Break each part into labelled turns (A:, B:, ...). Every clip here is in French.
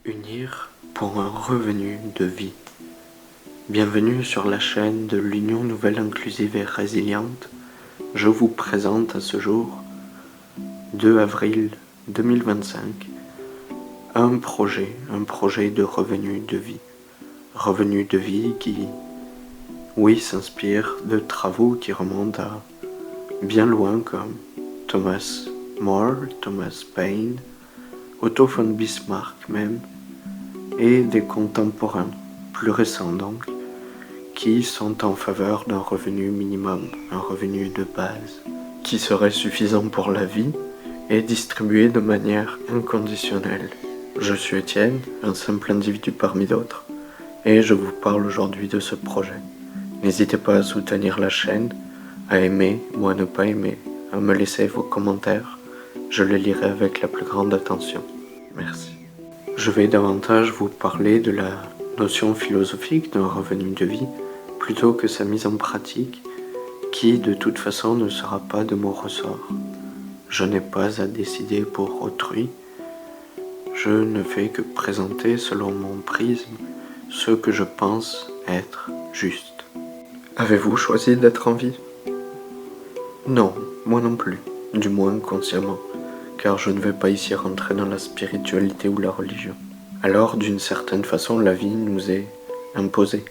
A: Unir pour un revenu de vie. Bienvenue sur la chaîne de l'Union Nouvelle Inclusive et Résiliente. Je vous présente à ce jour, 2 avril 2025, un projet de revenu de vie. Revenu de vie qui, oui, s'inspire de travaux qui remontent à bien loin comme Thomas More, Thomas Paine, Otto von Bismarck même, et des contemporains, plus récents donc, qui sont en faveur d'un revenu minimum, un revenu de base, qui serait suffisant pour la vie et distribué de manière inconditionnelle. Je suis Étienne, un simple individu parmi d'autres, et je vous parle aujourd'hui de ce projet. N'hésitez pas à soutenir la chaîne, à aimer ou à ne pas aimer, à me laisser vos commentaires, je les lirai avec la plus grande attention. Merci. Je vais davantage vous parler de la notion philosophique d'un revenu de vie plutôt que sa mise en pratique qui de toute façon ne sera pas de mon ressort. Je n'ai pas à décider pour autrui, je ne fais que présenter selon mon prisme ce que je pense être juste. Avez-vous choisi d'être en vie? Non, moi non plus, du moins consciemment. Car je ne vais pas ici rentrer dans la spiritualité ou la religion. Alors, d'une certaine façon, la vie nous est imposée.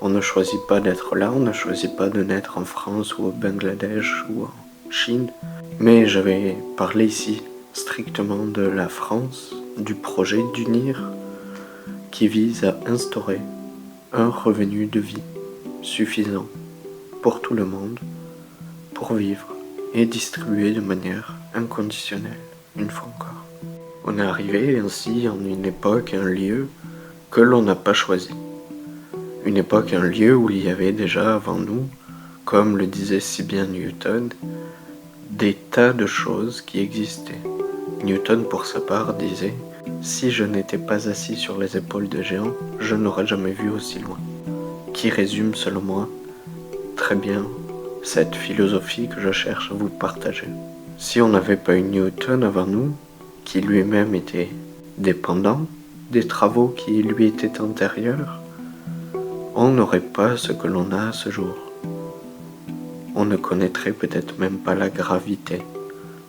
A: On ne choisit pas d'être là, on ne choisit pas de naître en France ou au Bangladesh ou en Chine. Mais je vais parler ici strictement de la France, du projet d'Unir, qui vise à instaurer un revenu de vie suffisant pour tout le monde, pour vivre et distribué de manière inconditionnelle. Une fois encore. On est arrivé ainsi en une époque, un lieu que l'on n'a pas choisi. Une époque, un lieu où il y avait déjà avant nous, comme le disait si bien Newton, des tas de choses qui existaient. Newton, pour sa part, disait « Si je n'étais pas assis sur les épaules de géants, je n'aurais jamais vu aussi loin », qui résume, selon moi, très bien cette philosophie que je cherche à vous partager. Si on n'avait pas eu Newton avant nous, qui lui-même était dépendant des travaux qui lui étaient antérieurs, on n'aurait pas ce que l'on a à ce jour. On ne connaîtrait peut-être même pas la gravité,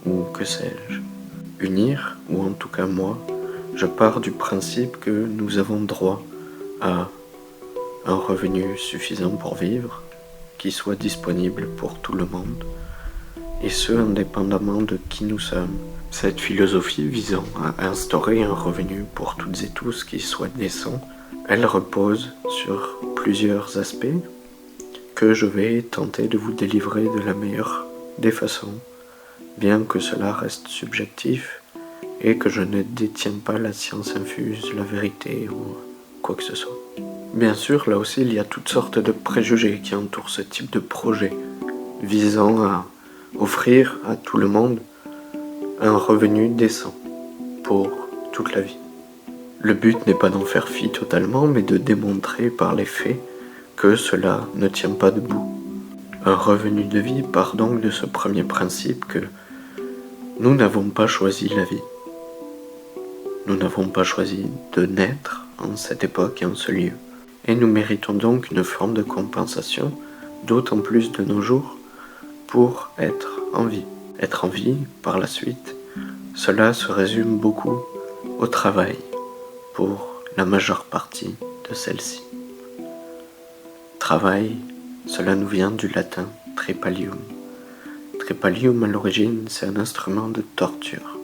A: ou que sais-je. Unir, ou en tout cas moi, je pars du principe que nous avons droit à un revenu suffisant pour vivre, qui soit disponible pour tout le monde, et ce indépendamment de qui nous sommes. Cette philosophie visant à instaurer un revenu pour toutes et tous qui soit décent, elle repose sur plusieurs aspects que je vais tenter de vous délivrer de la meilleure des façons, bien que cela reste subjectif et que je ne détiens pas la science infuse, la vérité ou quoi que ce soit. Bien sûr, là aussi, il y a toutes sortes de préjugés qui entourent ce type de projet, visant à offrir à tout le monde un revenu décent pour toute la vie. Le but n'est pas d'en faire fi totalement, mais de démontrer par les faits que cela ne tient pas debout. Un revenu de vie part donc de ce premier principe que nous n'avons pas choisi la vie. Nous n'avons pas choisi de naître en cette époque et en ce lieu. Et nous méritons donc une forme de compensation, d'autant plus de nos jours, pour être en vie. Être en vie, par la suite, cela se résume beaucoup au travail, pour la majeure partie de celle-ci. Travail, cela nous vient du latin trepalium. Trepalium, à l'origine, c'est un instrument de torture.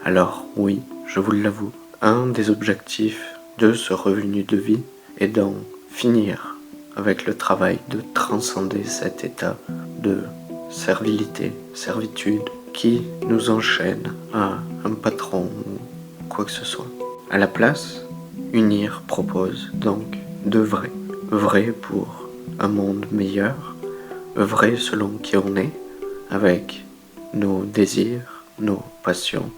A: Alors oui, je vous l'avoue, un des objectifs de ce revenu de vie est d'en finir avec le travail, de transcender cet état de servilité, servitude, qui nous enchaîne à un patron ou quoi que ce soit. À la place, Unir propose donc d'œuvrer. Œuvrer pour un monde meilleur, œuvrer selon qui on est, avec nos désirs, nos passions,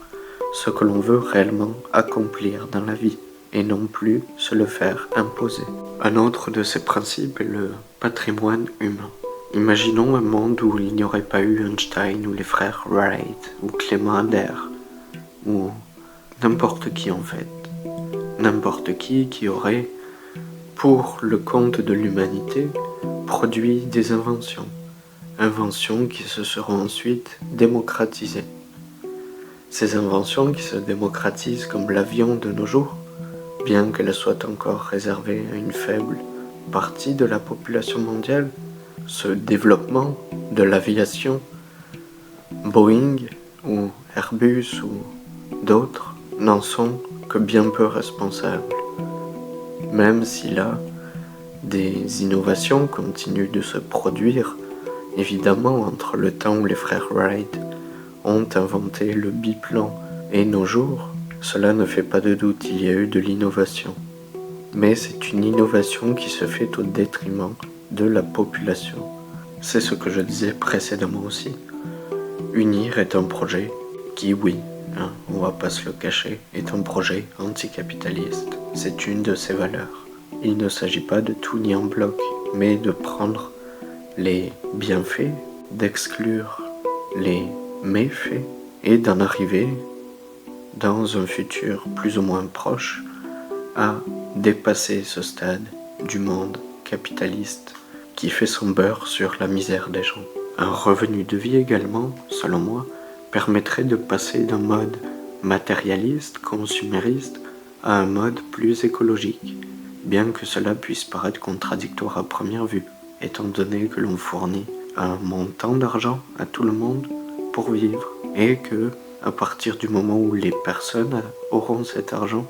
A: ce que l'on veut réellement accomplir dans la vie, et non plus se le faire imposer. Un autre de ces principes est le patrimoine humain. Imaginons un monde où il n'y aurait pas eu Einstein ou les frères Wright ou Clément Ader ou n'importe qui en fait. n'importe qui aurait, pour le compte de l'humanité, produit des inventions. Inventions qui se seront ensuite démocratisées. Ces inventions qui se démocratisent comme l'avion de nos jours, bien qu'elle soit encore réservée à une faible partie de la population mondiale, ce développement de l'aviation, Boeing ou Airbus ou d'autres n'en sont que bien peu responsables. Même si là, des innovations continuent de se produire, évidemment entre le temps où les frères Wright ont inventé le biplan et nos jours, cela ne fait pas de doute, il y a eu de l'innovation. Mais c'est une innovation qui se fait au détriment de la population. C'est ce que je disais précédemment aussi. Unir est un projet qui, oui, on va pas se le cacher, est un projet anticapitaliste. C'est une de ses valeurs. Il ne s'agit pas de tout nier en bloc, mais de prendre les bienfaits, d'exclure les méfaits et d'en arriver, dans un futur plus ou moins proche, à dépasser ce stade du monde capitaliste qui fait son beurre sur la misère des gens. Un revenu de vie également, selon moi, permettrait de passer d'un mode matérialiste, consumériste, à un mode plus écologique, bien que cela puisse paraître contradictoire à première vue, étant donné que l'on fournit un montant d'argent à tout le monde pour vivre, et que, à partir du moment où les personnes auront cet argent,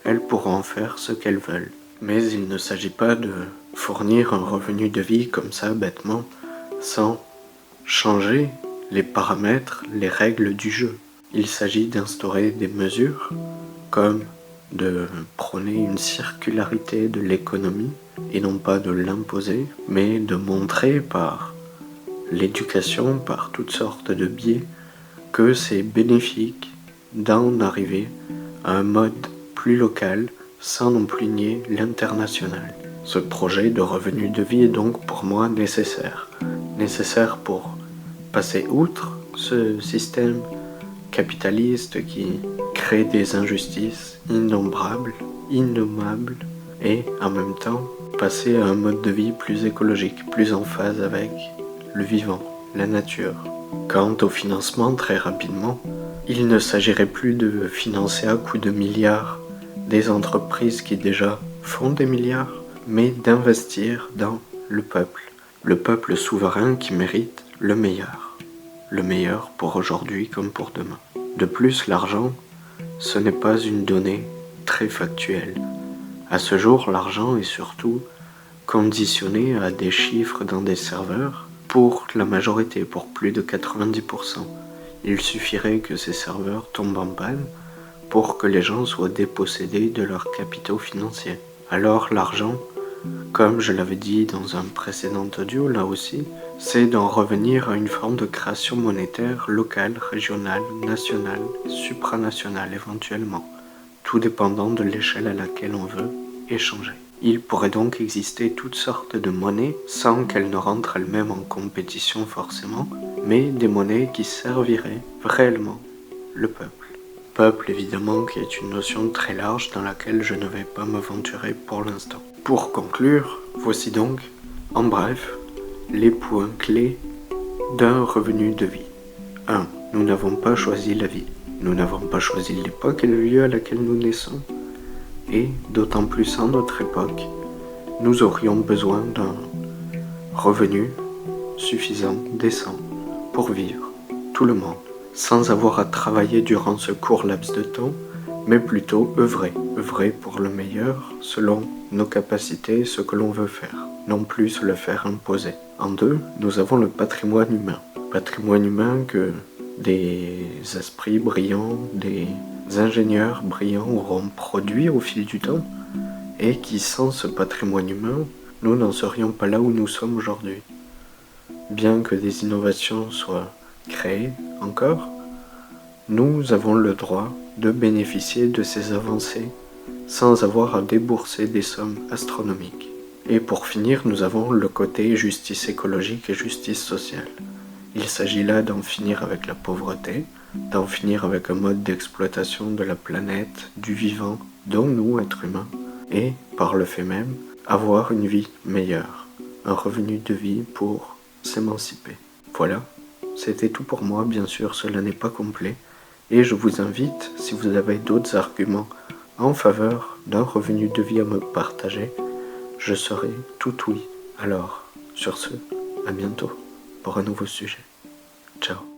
A: elles pourront en faire ce qu'elles veulent. Mais il ne s'agit pas de fournir un revenu de vie comme ça, bêtement, sans changer les paramètres, les règles du jeu. Il s'agit d'instaurer des mesures comme de prôner une circularité de l'économie et non pas de l'imposer, mais de montrer par l'éducation, par toutes sortes de biais, que c'est bénéfique d'en arriver à un mode plus local sans non plus nier l'international. Ce projet de revenu de vie est donc pour moi nécessaire. Nécessaire pour passer outre ce système capitaliste qui crée des injustices innombrables, innommables, et en même temps passer à un mode de vie plus écologique, plus en phase avec le vivant, la nature. Quant au financement, très rapidement, il ne s'agirait plus de financer à coups de milliards des entreprises qui déjà font des milliards, mais d'investir dans le peuple souverain qui mérite le meilleur pour aujourd'hui comme pour demain. De plus, l'argent, ce n'est pas une donnée très factuelle. À ce jour, l'argent est surtout conditionné à des chiffres dans des serveurs pour la majorité, pour plus de 90%. Il suffirait que ces serveurs tombent en panne pour que les gens soient dépossédés de leurs capitaux financiers. Alors l'argent, comme je l'avais dit dans un précédent audio, là aussi, c'est d'en revenir à une forme de création monétaire locale, régionale, nationale, supranationale éventuellement, tout dépendant de l'échelle à laquelle on veut échanger. Il pourrait donc exister toutes sortes de monnaies sans qu'elles ne rentrent elles-mêmes en compétition forcément, mais des monnaies qui serviraient réellement le peuple. Peuple évidemment qui est une notion très large dans laquelle je ne vais pas m'aventurer pour l'instant. Pour conclure, voici donc, en bref, les points clés d'un revenu de vie. 1. Nous n'avons pas choisi la vie. Nous n'avons pas choisi l'époque et le lieu à laquelle nous naissons. Et, d'autant plus en notre époque, nous aurions besoin d'un revenu suffisant, décent, pour vivre, tout le monde, sans avoir à travailler durant ce court laps de temps, mais plutôt œuvrer pour le meilleur selon nos capacités, ce que l'on veut faire, non plus se le faire imposer. En 2, nous avons le patrimoine humain que des esprits brillants, des ingénieurs brillants auront produit au fil du temps, et qui sans ce patrimoine humain, nous n'en serions pas là où nous sommes aujourd'hui. Bien que des innovations soient créées encore, nous avons le droit de bénéficier de ces avancées sans avoir à débourser des sommes astronomiques. Et pour finir, nous avons le côté justice écologique et justice sociale. Il s'agit là d'en finir avec la pauvreté, d'en finir avec un mode d'exploitation de la planète, du vivant, dont nous, êtres humains, et, par le fait même, avoir une vie meilleure, un revenu de vie pour s'émanciper. Voilà, c'était tout pour moi, bien sûr cela n'est pas complet, et je vous invite, si vous avez d'autres arguments en faveur d'un revenu de vie à me partager, je serai tout oui. Alors, sur ce, à bientôt pour un nouveau sujet. Ciao.